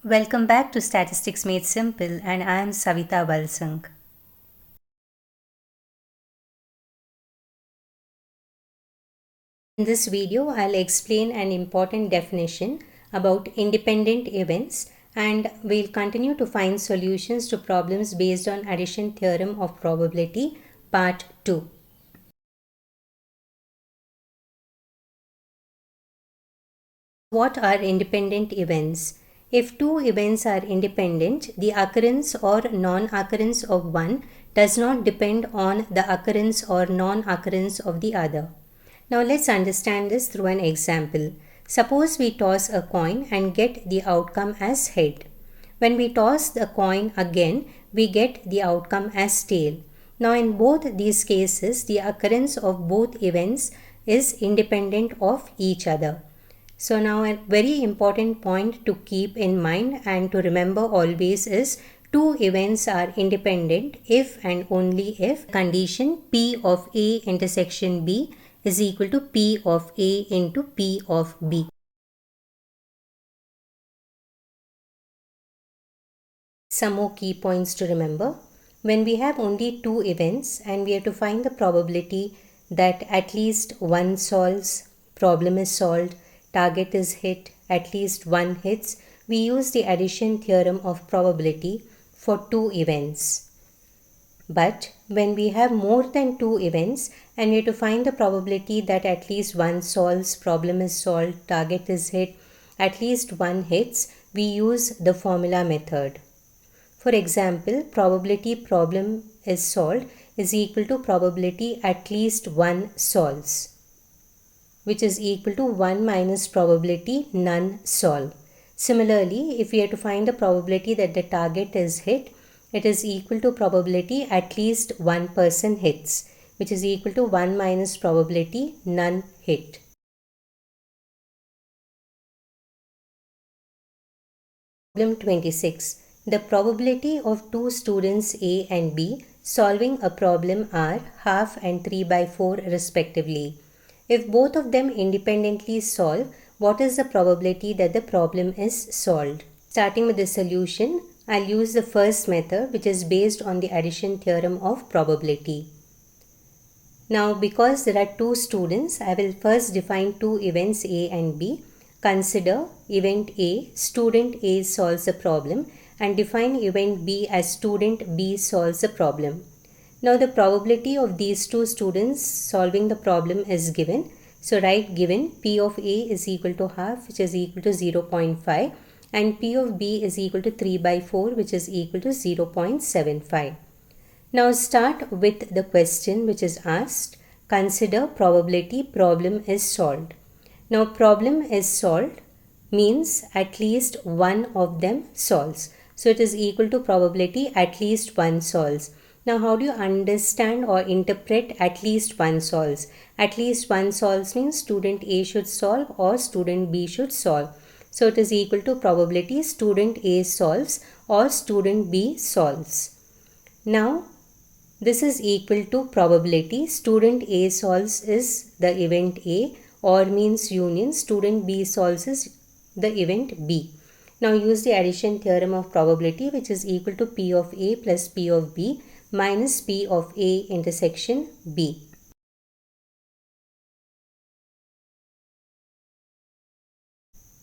Welcome back to Statistics Made Simple, and I am Savita Balsang. In this video, I'll explain an important definition about independent events, and we'll continue to find solutions to problems based on addition theorem of probability, part 2. What are independent events? If two events are independent, the occurrence or non-occurrence of one does not depend on the occurrence or non-occurrence of the other. Now let's understand this through an example. Suppose we toss a coin and get the outcome as head. When we toss the coin again, we get the outcome as tail. Now in both these cases, the occurrence of both events is independent of each other. So now a very important point to keep in mind and to remember always is two events are independent if and only if condition P of A intersection B is equal to P of A into P of B. Some more key points to remember. When we have only two events and we have to find the probability that at least one solves, problem is solved, target is hit, at least one hits, we use the addition theorem of probability for two events. But when we have more than two events and we have to find the probability that at least one solves, problem is solved, target is hit, at least one hits, we use the formula method. For example, probability problem is solved is equal to probability at least one solves, which is equal to 1 minus probability none solve. Similarly, if we have to find the probability that the target is hit, it is equal to probability at least one person hits, which is equal to 1 minus probability none hit. Problem 26. The probability of two students A and B solving a problem are half and 3 by 4 respectively. If both of them independently solve, what is the probability that the problem is solved? Starting with the solution, I'll use the first method, which is based on the addition theorem of probability. Now, because there are two students, I will first define two events A and B. Consider event A, student A solves a problem, and define event B as student B solves a problem. Now the probability of these two students solving the problem is given. So write given P of A is equal to half, which is equal to 0.5, and P of B is equal to 3 by 4, which is equal to 0.75. Now start with the question which is asked. Consider probability problem is solved. Now problem is solved means at least one of them solves. So it is equal to probability at least one solves. Now how do you understand or interpret at least one solves? At least one solves means student A should solve or student B should solve. So it is equal to probability student A solves or student B solves. Now this is equal to probability student A solves is the event A, or means union student B solves is the event B. Now use the addition theorem of probability, which is equal to P of A plus P of B minus P of A intersection B.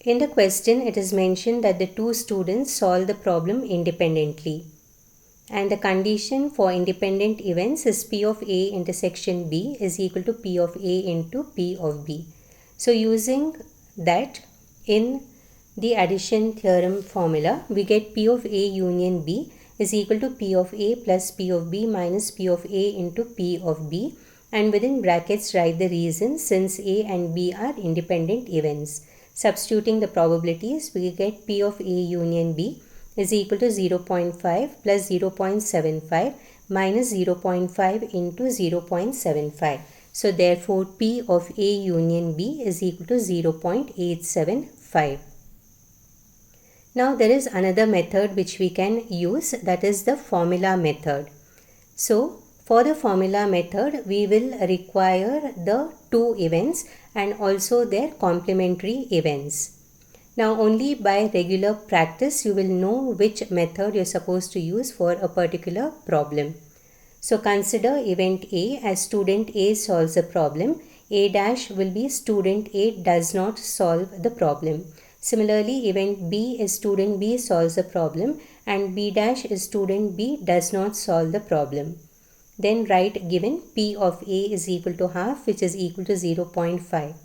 In the question, it is mentioned that the two students solve the problem independently. And the condition for independent events is P of A intersection B is equal to P of A into P of B. So using that in the addition theorem formula, we get P of A union B is equal to P of A plus P of B minus P of A into P of B, and within brackets write the reason since A and B are independent events. Substituting the probabilities, we get P of A union B is equal to 0.5 plus 0.75 minus 0.5 into 0.75. So therefore P of A union B is equal to 0.875. Now there is another method which we can use, that is the formula method. So for the formula method, we will require the two events and also their complementary events. Now only by regular practice you will know which method you're supposed to use for a particular problem. So consider event A as student A solves a problem. A dash will be student A does not solve the problem. Similarly, event B is student B solves a problem and B dash is student B does not solve the problem. Then write given P of A is equal to half, which is equal to 0.5.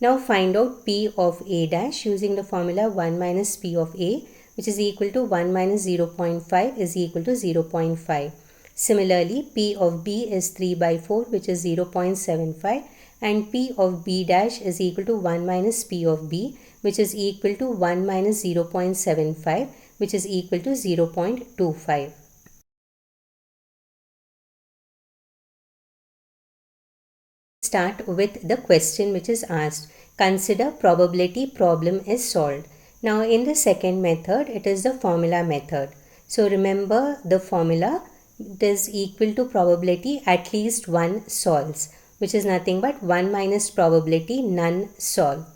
Now find out P of A dash using the formula 1 minus P of A, which is equal to 1 minus 0.5 is equal to 0.5. Similarly, P of B is 3 by 4, which is 0.75, and P of B dash is equal to 1 minus P of B, which is equal to 1 minus 0.75, which is equal to 0.25. Start with the question which is asked. Consider probability problem is solved. Now in the second method, it is the formula method. So remember the formula, it is equal to probability at least one solves, which is nothing but 1 minus probability none solve.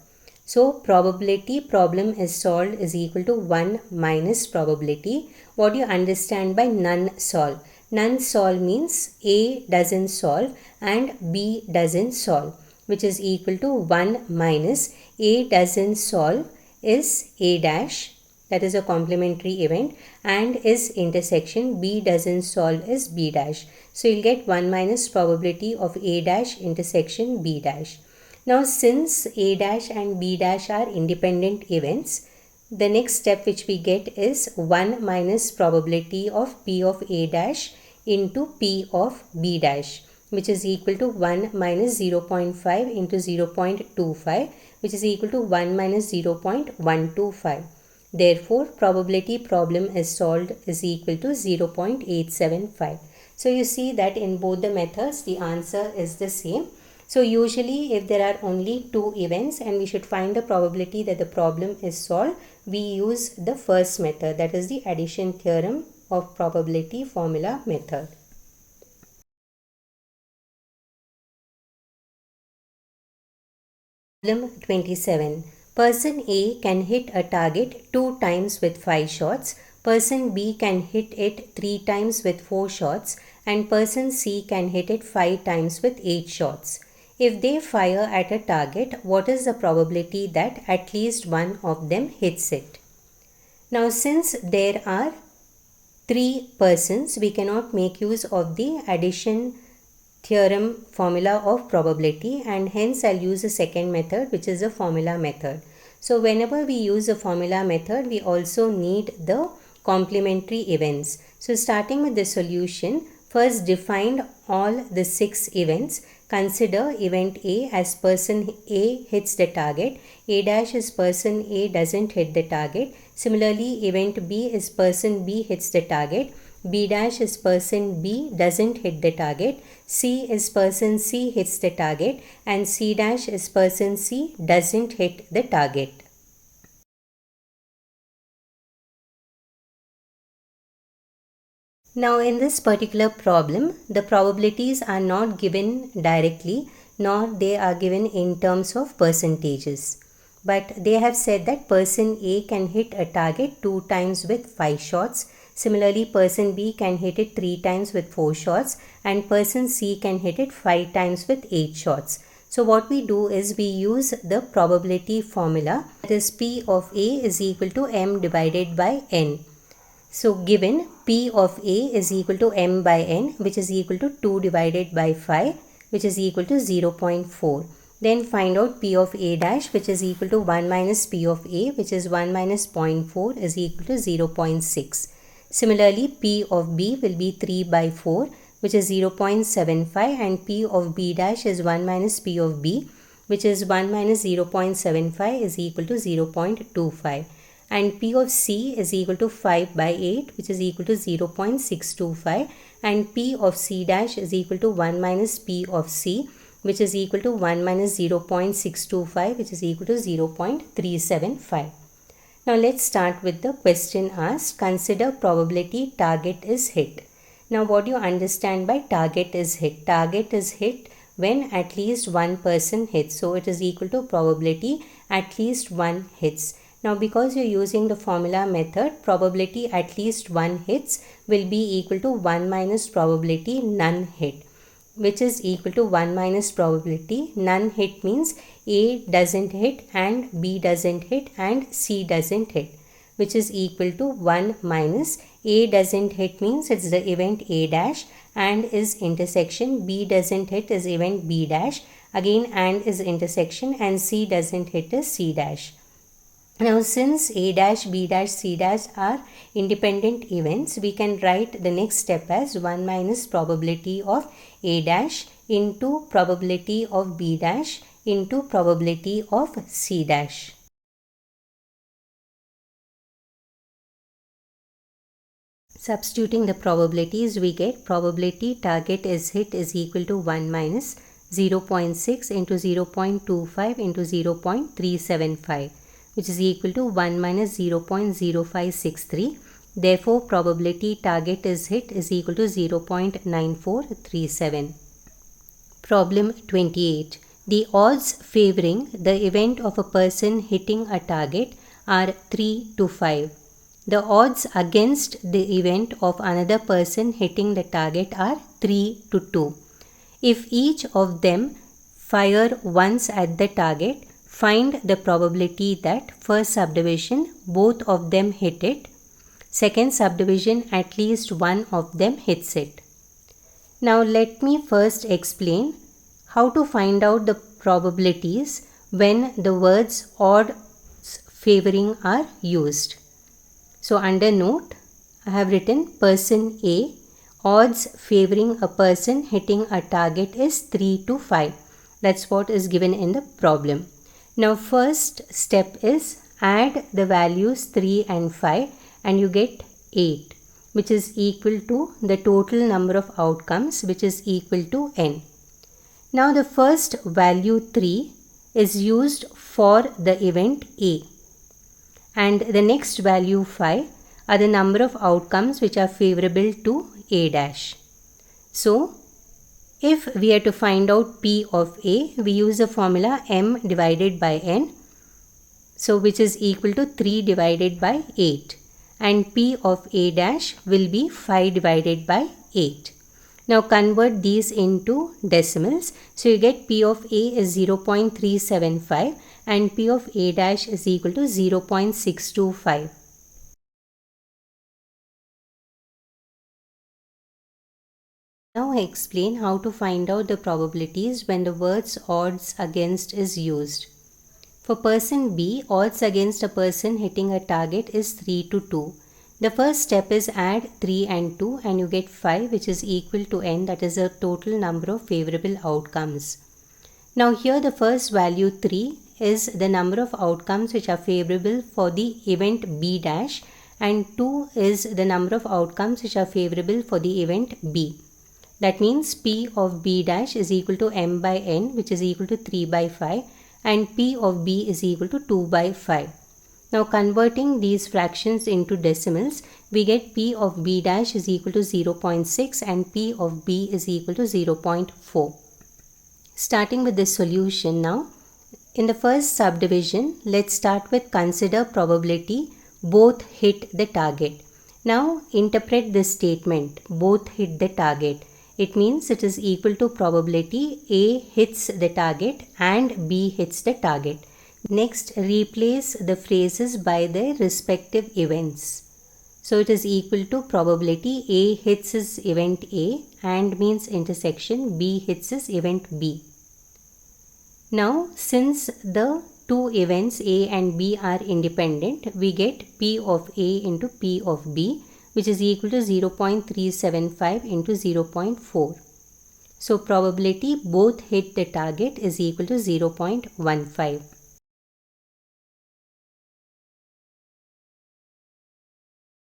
So probability problem is solved is equal to 1 minus probability. What do you understand by none solve? None solve means A doesn't solve and B doesn't solve, which is equal to 1 minus A doesn't solve is A dash, that is a complementary event, and is intersection B doesn't solve is B dash. So you'll get 1 minus probability of A dash intersection B dash. Now since A dash and B dash are independent events, the next step which we get is 1 minus probability of P of A dash into P of B dash, which is equal to 1 minus 0.5 into 0.25, which is equal to 1 minus 0.125. Therefore, probability problem is solved is equal to 0.875. So you see that in both the methods the answer is the same. So usually if there are only two events and we should find the probability that the problem is solved, we use the first method, that is the addition theorem of probability formula method. Problem 27. Person A can hit a target 2 times with 5 shots, person B can hit it 3 times with 4 shots, and person C can hit it 5 times with 8 shots. If they fire at a target, what is the probability that at least one of them hits it? Now since there are 3 persons, we cannot make use of the addition theorem formula of probability, and hence I'll use the second method, which is the formula method. So whenever we use the formula method, we also need the complementary events. So starting with the solution, first define all the 6 events. Consider event A as person A hits the target, A dash is person A doesn't hit the target. Similarly, event B is person B hits the target, B dash is person B doesn't hit the target, C is person C hits the target, and C dash is person C doesn't hit the target. Now in this particular problem, the probabilities are not given directly, nor they are given in terms of percentages. But they have said that person A can hit a target 2 times with 5 shots. Similarly, person B can hit it 3 times with 4 shots, and person C can hit it 5 times with 8 shots. So what we do is we use the probability formula, that is P of A is equal to M divided by N. So given P of A is equal to M by N, which is equal to 2 divided by 5, which is equal to 0.4. Then find out P of A dash, which is equal to 1 minus P of A, which is 1 minus 0.4 is equal to 0.6. Similarly, P of B will be 3 by 4, which is 0.75, and P of B dash is 1 minus P of B, which is 1 minus 0.75 is equal to 0.25. And P of C is equal to 5 by 8, which is equal to 0.625, and P of C dash is equal to 1 minus P of C, which is equal to 1 minus 0.625, which is equal to 0.375. Now let's start with the question asked. Consider probability target is hit. Now what do you understand by target is hit? Target is hit when at least one person hits. So it is equal to probability at least one hits. Now because you're using the formula method, probability at least one hits will be equal to 1 minus probability none hit, which is equal to 1 minus probability none hit means A doesn't hit and B doesn't hit and C doesn't hit, which is equal to 1 minus A doesn't hit means it's the event A dash and is intersection, B doesn't hit is event B dash, again and is intersection, and C doesn't hit is C dash. Now since A dash, B dash, C dash are independent events, we can write the next step as 1 minus probability of A dash into probability of B dash into probability of C dash. Substituting the probabilities, we get probability target is hit is equal to 1 minus 0.6 into 0.25 into 0.375, which is equal to 1 minus 0.0563. Therefore, probability target is hit is equal to 0.9437. Problem 28. The odds favoring the event of a person hitting a target are 3 to 5. The odds against the event of another person hitting the target are 3 to 2. If each of them fire once at the target, find the probability that first subdivision both of them hit it, second subdivision at least one of them hits it. Now let me first explain how to find out the probabilities when the words odds favoring are used. So under note, I have written person A, odds favoring a person hitting a target is 3 to 5. That's what is given in the problem. Now first step is add the values 3 and 5 and you get 8, which is equal to the total number of outcomes, which is equal to n. Now the first value 3 is used for the event A, and the next value 5 are the number of outcomes which are favorable to A dash. So if we are to find out P of A, we use the formula m divided by n, so which is equal to 3 divided by 8, and P of A dash will be 5 divided by 8. Now convert these into decimals, so you get P of A is 0.375 and P of A dash is equal to 0.625. Now I explain how to find out the probabilities when the words odds against is used. For person B, odds against a person hitting a target is 3 to 2. The first step is add 3 and 2 and you get 5, which is equal to n, that is the total number of favorable outcomes. Now here the first value 3 is the number of outcomes which are favorable for the event B dash, and 2 is the number of outcomes which are favorable for the event B. That means P of B dash is equal to m by n, which is equal to 3 by 5, and P of B is equal to 2 by 5. Now converting these fractions into decimals, we get P of B dash is equal to 0.6 and P of B is equal to 0.4. Starting with the solution now. In the first subdivision, let's start with consider probability both hit the target. Now interpret this statement, both hit the target. It means it is equal to probability A hits the target and B hits the target. Next, replace the phrases by their respective events. So it is equal to probability A hits is event A and means intersection, B hits is event B. Now since the two events A and B are independent, we get P of A into P of B, which is equal to 0.375 into 0.4. So probability both hit the target is equal to 0.15.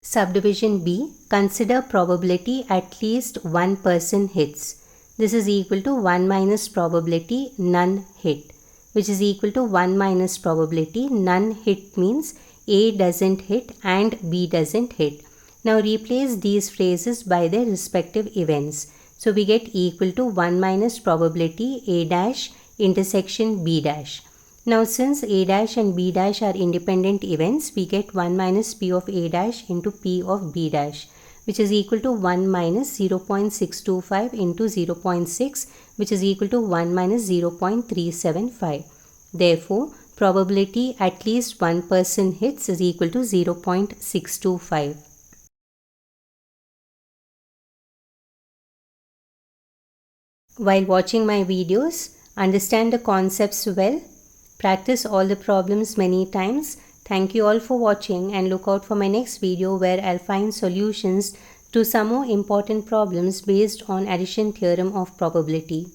Subdivision B, consider probability at least one person hits. This is equal to 1 minus probability none hit, which is equal to 1 minus probability none hit means A doesn't hit and B doesn't hit. Now replace these phrases by their respective events. So we get equal to 1 minus probability A dash intersection B dash. Now since A dash and B dash are independent events, we get 1 minus P of A dash into P of B dash, which is equal to 1 minus 0.625 into 0.6, which is equal to 1 minus 0.375. Therefore, probability at least one person hits is equal to 0.625. While watching my videos, understand the concepts well. Practice all the problems many times. Thank you all for watching and look out for my next video where I'll find solutions to some more important problems based on addition theorem of probability.